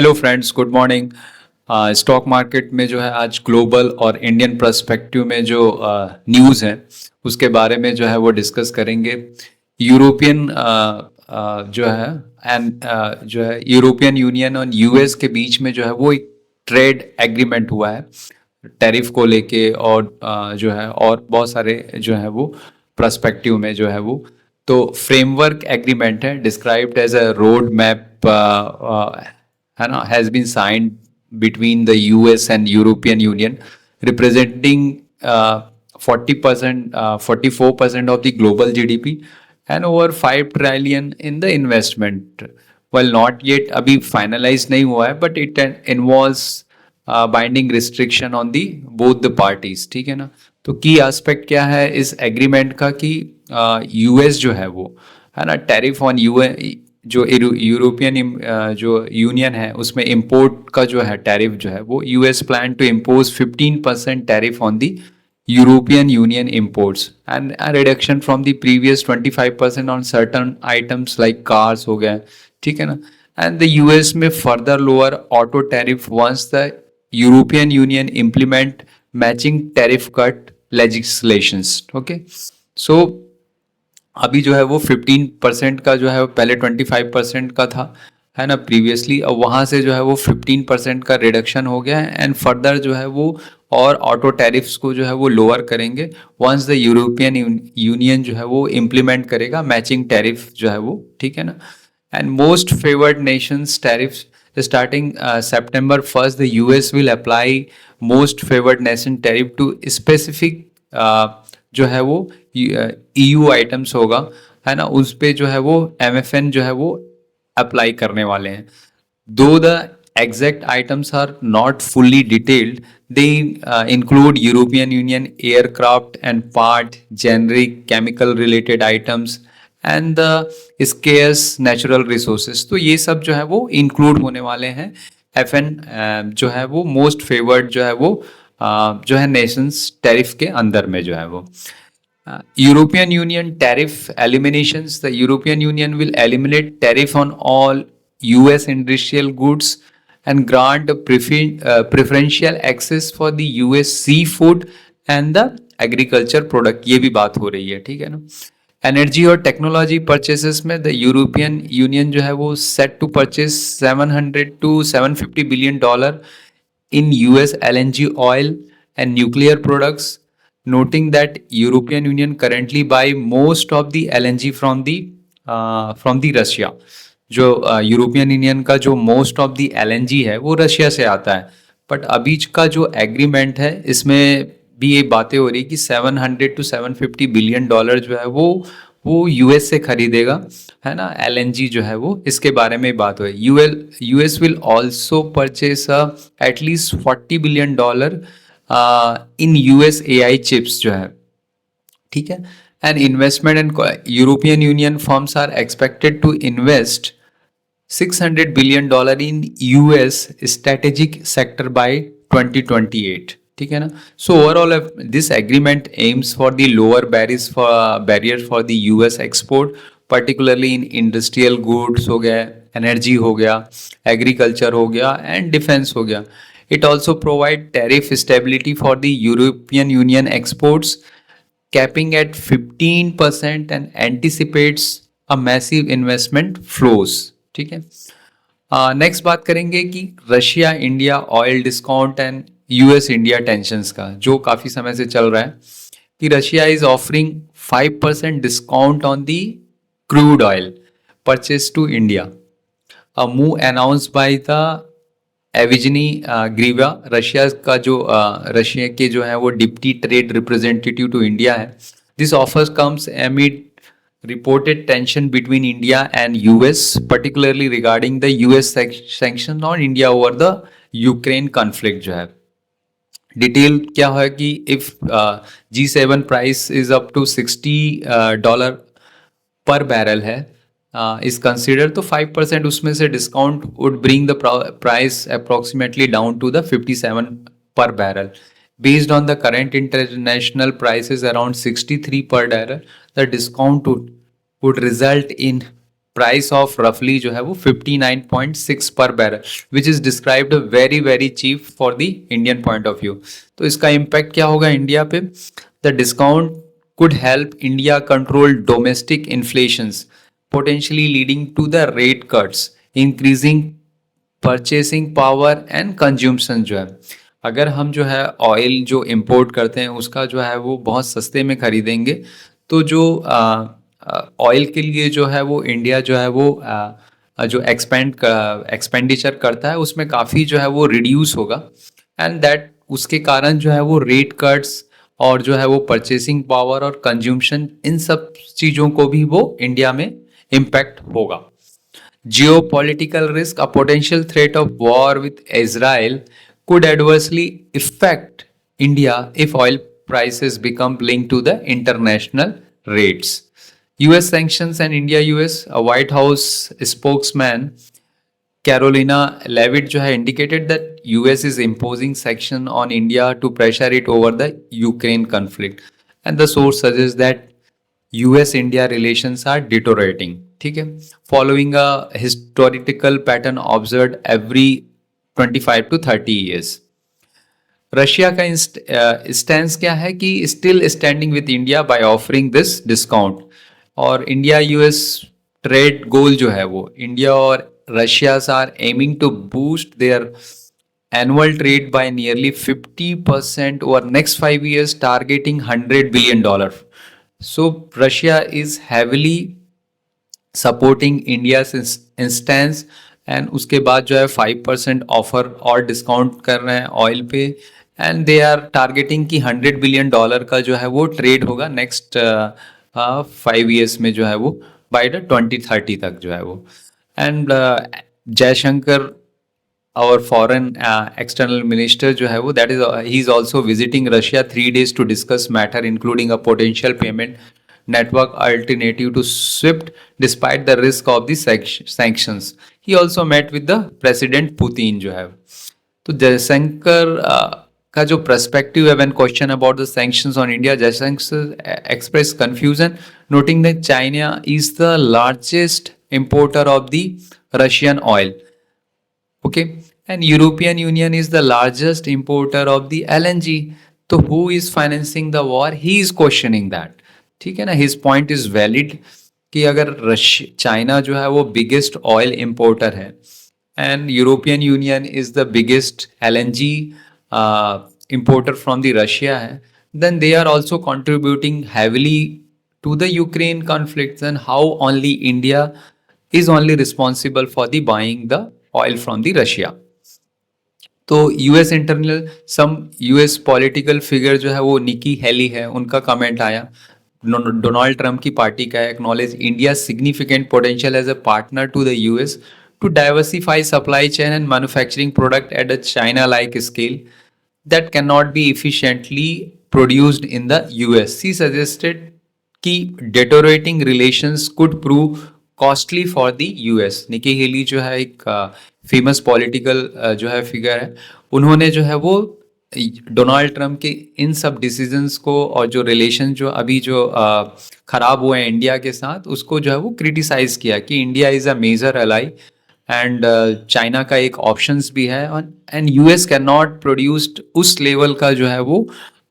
Hello friends, good morning. Stock market में जो है आज ग्लोबल और इंडियन पर्सपेक्टिव में जो न्यूज़ है उसके बारे में जो है वो डिस्कस करेंगे। यूरोपियन जो है जो है यूरोपियन यूनियन और यूएस के बीच में जो है वो एक ट्रेड एग्रीमेंट हुआ है टैरिफ को लेके, और जो है और बहुत सारे जो है वो पर्सपेक्टिव में जो है वो तो फ्रेमवर्क एग्रीमेंट है, described as a road map, है ना, has been signed between the US and European Union, representing 40%, 44% of the global GDP and over 5 trillion in the investment. Well, not yet अभी finalized नहीं हुआ है, but it involves binding restriction on the both the parties. ठीक है ना। तो की aspect क्या है इस एग्रीमेंट का कि यूएस जो है वो, है ना, टैरिफ ऑन जो यूरोपियन जो यूनियन है उसमें इंपोर्ट का जो है टैरिफ जो है वो US plan to impose 15% tariff on the European Union imports and a reduction from the previous 25% on certain items like cars हो गए। ठीक है ना। एंड द यूएस में further lower auto tariff once the European Union implement matching tariff cut legislations. Okay, so अभी जो है वो 15% का जो है वो पहले 25% का था, है ना, प्रीवियसली। अब वहाँ से जो है वो 15% का रिडक्शन हो गया है एंड फर्दर जो है वो और ऑटो टैरिफ्स को जो है वो लोअर करेंगे वंस द यूरोपियन यूनियन जो है वो इम्प्लीमेंट करेगा मैचिंग टैरिफ जो है वो। ठीक है ना। And most favoured Nations tariffs starting September 1st, the US will apply most favored nation tariff to specific जो है वो EU आइटम्स होगा, है ना, उस पे जो है वो MFN जो है वो अप्लाई करने वाले हैं। दो the exact items are not fully detailed, they include European Union aircraft and part, generic chemical related items and the scarce natural resources. तो ये सब जो है वो इंक्लूड होने वाले हैं FN जो है वो मोस्ट फेवर्ड जो है वो जो है नेशंस टैरिफ के अंदर में जो है वो European Union tariff eliminations. The European Union will eliminate tariff on all US industrial goods and grant preferential access for the US seafood and the agriculture product. ये भी बात हो रही है। ठीक है ना। एनर्जी और टेक्नोलॉजी परचेसेस में द यूरोपियन यूनियन जो है वो set to purchase 700 to 750 billion dollar in US LNG oil and nuclear products, noting that European Union currently buy most of the LNG from the Russia। जो European union का जो most of the LNG है वो Russia से आता है। But अभी का जो एग्रीमेंट है इसमें भी ये बातें हो रही कि 700 to 750 बिलियन डॉलर जो है वो यूएस से खरीदेगा, है ना, LNG जो है वो। इसके बारे में बात हुई। US will also purchase at least 40 billion dollar in US AI chips जो है। ठीक है। And investment and European Union firms are expected to invest $600 billion in US strategic sector by 2028। ठीक है ना। So overall this agreement AIIMS for the lower barrier for the US export, particularly in industrial goods हो गया, energy हो गया, agriculture हो गया and defence हो गया। It also provide tariff stability for the European union exports capping at 15% and anticipates a massive investment flows। ठीक है। नेक्स्ट बात करेंगे कि Russia India oil discount and US India tensions का, जो काफ़ी समय से चल रहा है कि Russia is offering 5% discount on the crude oil purchase to India, a move announce by the Evgeny Griva, Russia का जो रशिया के जो है वो deputy trade representative to India है। This offer comes amid reported tension between India and US, particularly regarding the US sanctions on India over the Ukraine conflict जो है। Detail क्या है कि if G7 price is up to $60 per barrel है is considered, तो 5% उसमें से discount would bring the price approximately down to the 57 per barrel। Based on the current international prices around 63 per barrel, the discount would result in price of रफली जो है वो 59.6 per barrel, which is described very very cheap for the Indian point of view. तो इसका impact क्या होगा India पे? The discount could help India control domestic inflations, potentially leading to the rate cuts, increasing purchasing power and consumption जो है। अगर हम जो है ऑयल जो इंपोर्ट करते हैं उसका जो है वो बहुत सस्ते में खरीदेंगे, तो जो ऑयल के लिए जो है वो इंडिया जो है वो जो एक्सपेंडिचर करता है उसमें काफ़ी जो है वो रिड्यूस होगा, एंड दैट उसके कारण जो है वो रेट कट्स और जो है वो परचेसिंग पावर और कंज्यूमशन, इन सब चीज़ों को भी वो इंडिया में इम्पैक्ट होगा। Geopolitical risk, a potential threat of war with Israel could adversely affect India if oil prices become linked to the international rates. US sanctions and India US, a White House spokesman Carolina Levitt जो है indicated that US is imposing sanction on India to pressure it over the Ukraine conflict, and the source suggests that US India relations are deteriorating, ठीक है, following a historical pattern observed every 25 to 30 years. Russia का stance क्या है कि still standing with India by offering this discount, और India US trade goal जो है वो इंडिया और Russia are aiming to boost their annual trade by nearly 50% over next 5 years, targeting $100 billion. So Russia is heavily supporting India's instance, and उसके बाद जो है 5% offer और डिस्काउंट कर रहे हैं ऑयल पे, एंड दे आर टारगेटिंग कि $100 बिलियन का जो है वो ट्रेड होगा नेक्स्ट 5 ईयर्स में जो है वो बाय द 2030 तक जो है वो। And Jaishankar our foreign external minister जो है वो that is he is also visiting Russia 3 days to discuss matter including a potential payment network alternative to SWIFT despite the risk of the sanctions. He also met with the president Putin जो है। तो जयशंकर का जो perspective है when question about the sanctions on India, Jayashankar expressed confusion noting that China is the largest importer of the Russian oil. Okay, and European Union is the largest importer of the LNG. So who is financing the war? He is questioning that. ठीक है ना, his point is valid कि अगर China जो है वो biggest oil importer है and European union is the biggest LNG importer from the Russia है, then they are also contributing heavily to the Ukraine conflict, and how only India is only responsible for the buying the oil from the Russia. तो US internal some US political figure जो है वो Nikki Haley है, उनका comment आया Donald Trump की party का, acknowledge India significant potential as a partner to the US to diversify supply chain and manufacturing product at a China like scale that can not be efficiently produced in the US. She suggested कि deteriorating relations could prove costly for the US. Nikki Haley जो है एक famous political जो है figure है, उन्होंने जो है वो डोनाल्ड ट्रंप के इन सब डिसीजंस को और जो रिलेशन जो अभी जो खराब हुए हैं इंडिया के साथ, उसको जो है वो क्रिटिसाइज किया कि India is a major ally and China का एक ऑप्शंस भी है, and US can not produced उस लेवल का जो है वो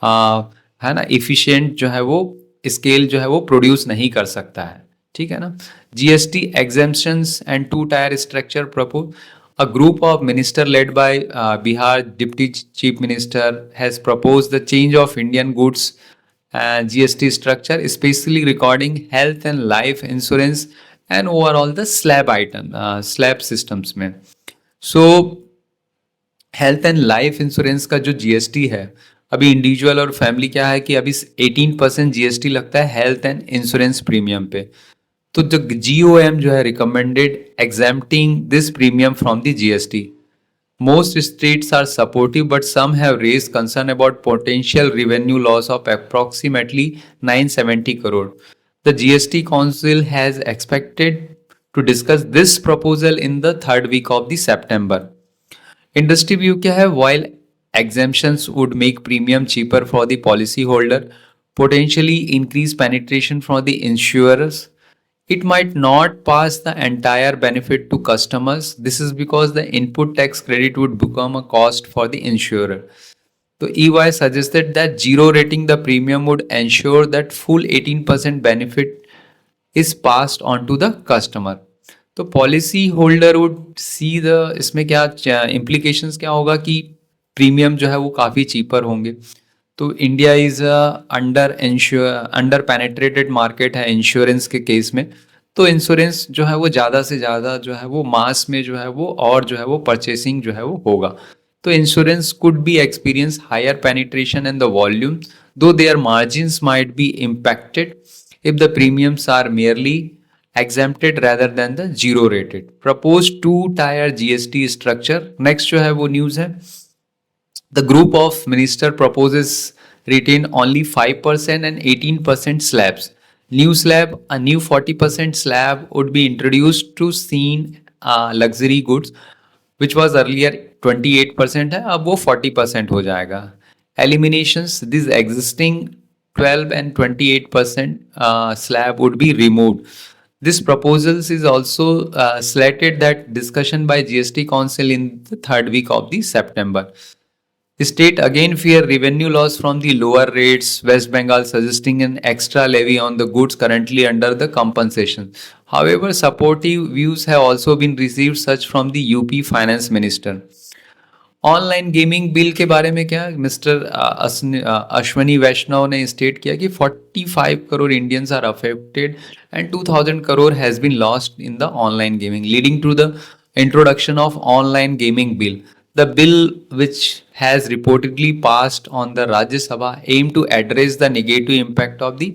है ना इफिशिएंट जो है वो स्केल जो है वो प्रोड्यूस नहीं कर सकता है, ठीक है ना। GST exemptions and 2-tier structure propose, a group of minister led by Bihar Deputy Chief Minister has proposed the change of Indian goods GST structure, especially recording health and life insurance and overall the slab systems में। So health and life insurance का जो GST है, अभी individual और family क्या है कि अभी 18% जीएसटी लगता है हेल्थ एंड इंश्योरेंस प्रीमियम पे। तो जो जीओएम जो है recommended exempting this premium from the GST. Most states are supportive but some have raised concern about potential revenue loss of approximately 970 crore. The GST council has expected to discuss this proposal in the 3rd week of the September. Industry view क्या है? While exemptions would make premium cheaper for the policy holder, potentially increase penetration for the insurers, it might not pass the entire benefit to customers. This is because the input tax credit would become a cost for the insurer. So EY suggested that zero rating the premium would ensure that full 18% benefit is passed on to the customer. तो policy holder would see the इसमें क्या implications क्या होगा कि premium जो है वो काफ़ी चीपर होंगे. तो India is under penetrated market है इंश्योरेंस के केस में. तो इंश्योरेंस जो है वो ज़्यादा से ज़्यादा जो है वो मास में जो है वो और जो है वो परचेसिंग जो है वो होगा. तो insurance could be experience higher penetration in the volume, though their margins might be impacted if the premiums are merely exempted rather than the zero rated. Proposed two-tier GST structure. Next जो है वो news है. The group of minister proposes retain only 5% and 18% slabs. New slab, a new 40% slab would be introduced to seen luxury goods, which was earlier 28% है, अब वो 40% हो जाएगा. Eliminations, this existing 12 and 28% slab would be removed. This proposals is also slated that discussion by GST Council in the third week of the September. State again fear revenue loss from the lower rates. West Bengal suggesting an extra levy on the goods currently under the compensation. However, supportive views have also been received such from the UP Finance Minister. Online gaming bill के बारे में क्या mister Ashwani वैष्णव ने state किया कि 45 crore Indians are affected and 2000 crore has been lost in the online gaming, leading to the introduction of online gaming bill. The bill, which has reportedly passed on the Rajya Sabha, aim to address the negative impact of the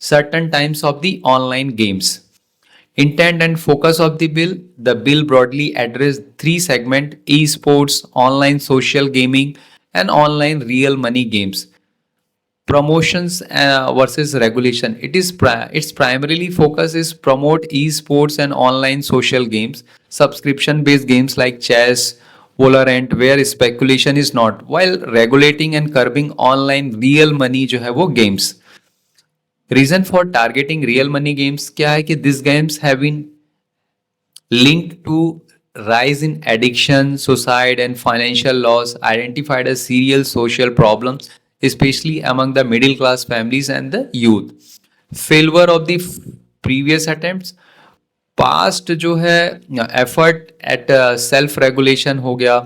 certain types of the online games. Intent and focus of the bill. The bill broadly address three segments: esports, online social gaming, and online real money games. Promotions versus regulation. Its primarily focus is promote esports and online social games, subscription based games like chess, Valorant, where speculation is not, while regulating and curbing online real money जो है वो games. Reason for targeting real money games क्या है कि these games have been linked to rise in addiction, suicide and financial loss, identified as serious social problems, especially among the middle class families and the youth. Failure of the previous attempts. Past जो है effort at self regulation हो गया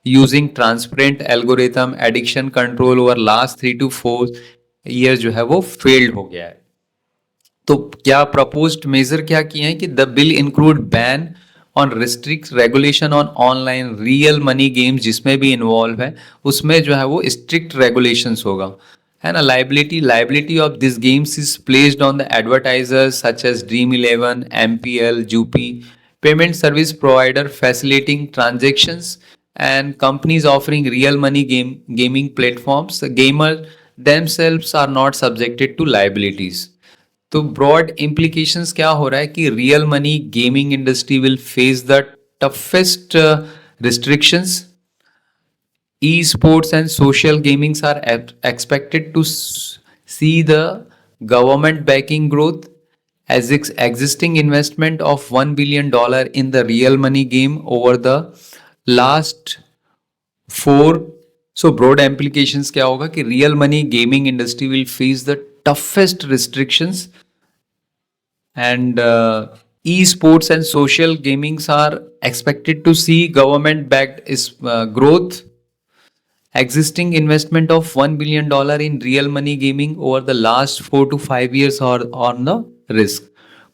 using transparent algorithm addiction control over last 3 to 4 year जो है वो failed हो गया है. तो क्या प्रपोज्ड मेजर क्या किए हैं कि the bill include ban on restrict regulation on online real money games, जिसमें भी इन्वॉल्व है उसमें जो है वो स्ट्रिक्ट रेगुलेशंस होगा. And a liability of these games is placed on the advertisers such as Dream11, MPL, Jupi, payment service provider facilitating transactions, and companies offering real money gaming platforms. The gamers themselves are not subjected to liabilities. तो broad implications क्या हो रहा है कि real money gaming industry will face the toughest restrictions. Esports and social gamings are expected to see the government backing growth as existing investment of $1 billion in the real money game over the last 4. So broad implications क्या होगा कि real money gaming industry will face the toughest restrictions, and esports and social gamings are expected to see government backed growth. Existing investment of $1 billion in real money gaming over the last 4 to 5 years are on the risk.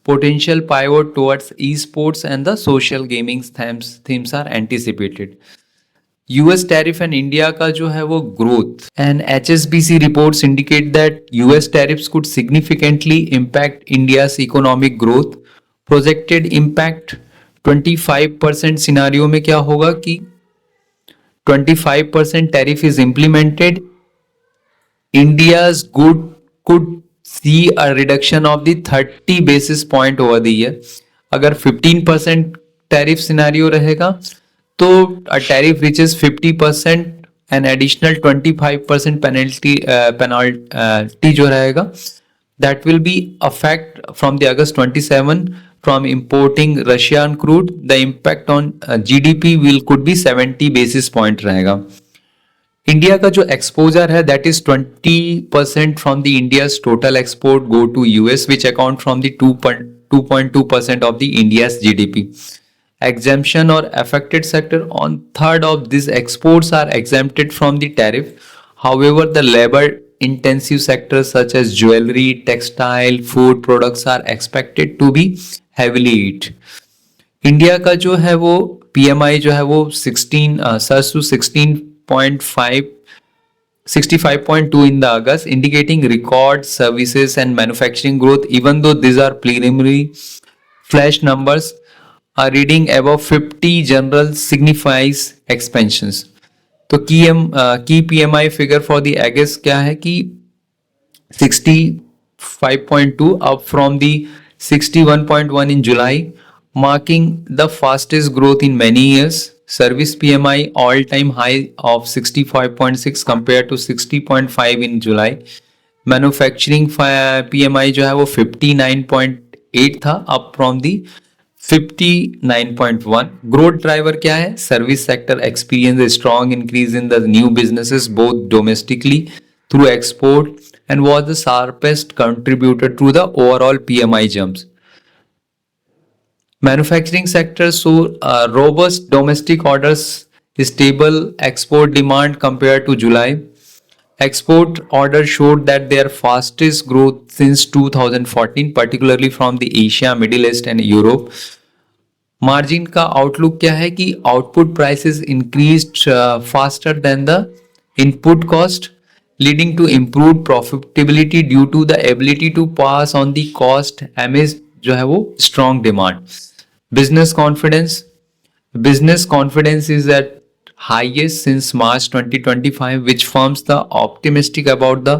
Potential pivot towards esports and the social gaming themes are anticipated. US tariff and India का जो है वो growth, and HSBC reports indicate that US tariffs could significantly impact India's economic growth. Projected impact 25% scenario में क्या होगा कि 25% tariff is implemented, India's good could see a reduction of the 30 basis point over the year. अगर 15% tariff scenario रहेगा तो a tariff reaches 50%, an additional 25% penalty जो रहेगा, that will be effect from the August 27 from importing Russian crude. The impact on GDP will could be 70 basis point रहेगा. India का जो exposure है that is 20% from the India's total export go to US which account from the 2.2% of the India's GDP. Exemption or affected sector on third of these exports are exempted from the tariff. However, the labor intensive sectors such as jewelry, textile, food products are expected to be heavily hit. India का जो है वो PMI जो है वो 16 surged to 16.5 65.2 in the August, indicating record services and manufacturing growth. Even though these are preliminary flash numbers, a reading above 50 general signifies expansions. तो की PMI figure for the August क्या है कि 65.2 up from the 61.1 in July, marking the fastest growth in many years. Service PMI all-time high of 65.6 compared to 60.5 in July. Manufacturing PMI जो है वो 59.8 था up from the 59.1. Growth driver क्या है? Service sector experienced a strong increase in the new businesses both domestically through export and was the sharpest contributor to the overall PMI jumps. Manufacturing sector saw robust domestic orders, stable export demand compared to July. Export orders showed that their fastest growth since 2014, particularly from the Asia, Middle East and Europe. Margin का outlook क्या है कि output prices increased faster than the input cost, leading to improved profitability due to the ability to pass on the cost amidst जो है वो strong demand. Business confidence is at highest since March 2025, which firms the optimistic about the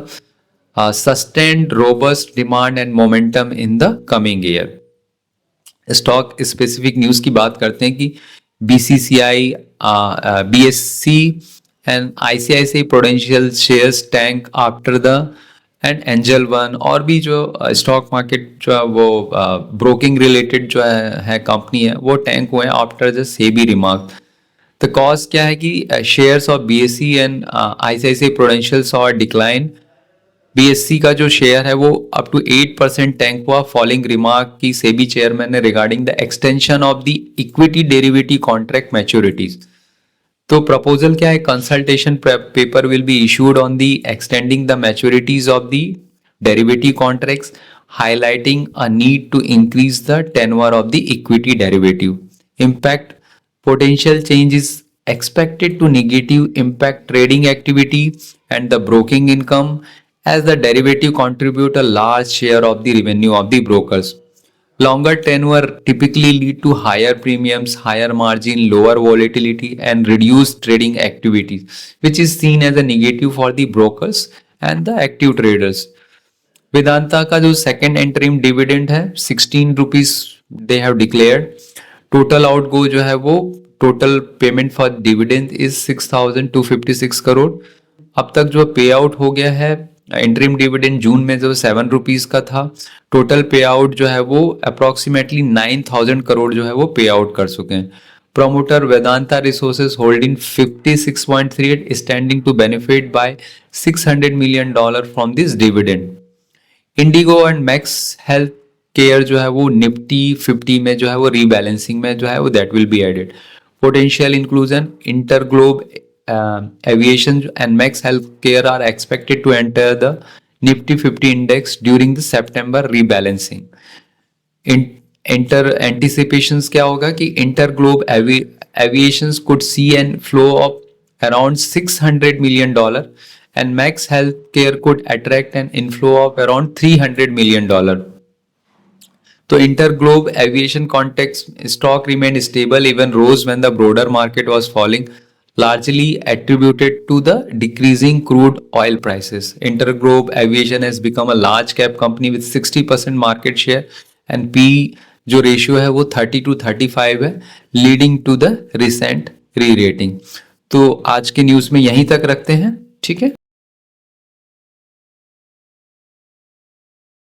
sustained robust demand and momentum in the coming year. Stock specific news की बात करते हैं कि BCCI, BSC एंड ICICI Prudential shares tank after the end angel one, और भी जो stock market जो है वो ब्रोकिंग रिलेटेड जो है कंपनी है वो टैंक हुए after the SEBI remark. The cause क्या है कि शेयर्स ऑफ BSC एंड ICICI Prudential saw decline. BSC का जो शेयर है वो अप टू 8% टैंक हुआ फॉलोइंग रिमार्क की सेबी चेयरमैन ने regarding the extension of the equity derivative contract maturities. तो प्रपोजल क्या है? Consultation paper will be issued on the extending the maturities of the derivative contracts, highlighting a need to increase the tenure of the equity derivative. Impact: potential change is expected to negative impact trading activity and the broking income, as the derivative contribute a large share of the revenue of the brokers. Longer tenure typically lead to higher premiums, higher margin, lower volatility and reduced trading activities, which is seen as a negative for the brokers and the active traders. Vedanta का जो second interim dividend है 16 rupees they have declared. Total out go जो है वो total payment for dividend is 6,256 crore. अब तक जो पे आउट हो गया है इंटरिम डिविडेंड जून में जो 7 रुपीज का था, टोटल पे आउट जो है वो अप्रोक्सीमेटली 9,000 करोड़ जो है वो पे आउट कर चुके हैं. Promoter Vedanta Resources holding 56.38 standing to benefit by $600 million from this dividend. Indigo and Max Health care जो है वो निफ्टी 50 में जो है वो रीबैलेंसिंग में जो है वो that will be added. Potential inclusion: InterGlobe Aviation and Max Health Care are expected to enter the Nifty 50 index during the September rebalancing. Anticipations क्या होगा कि InterGlobe Aviations could see inflow of around $600 million and Max Healthcare could attract an inflow of around $300 million. So Interglobe Aviation context stock remained stable, even rose when the broader market was falling, largely attributed to the decreasing crude oil prices. Interglobe Aviation has become a large cap company with 60% market share and P जो ratio है वो 30 to 35 है, leading to the recent re rating. तो आज के news में यहीं तक रखते हैं. ठीक है.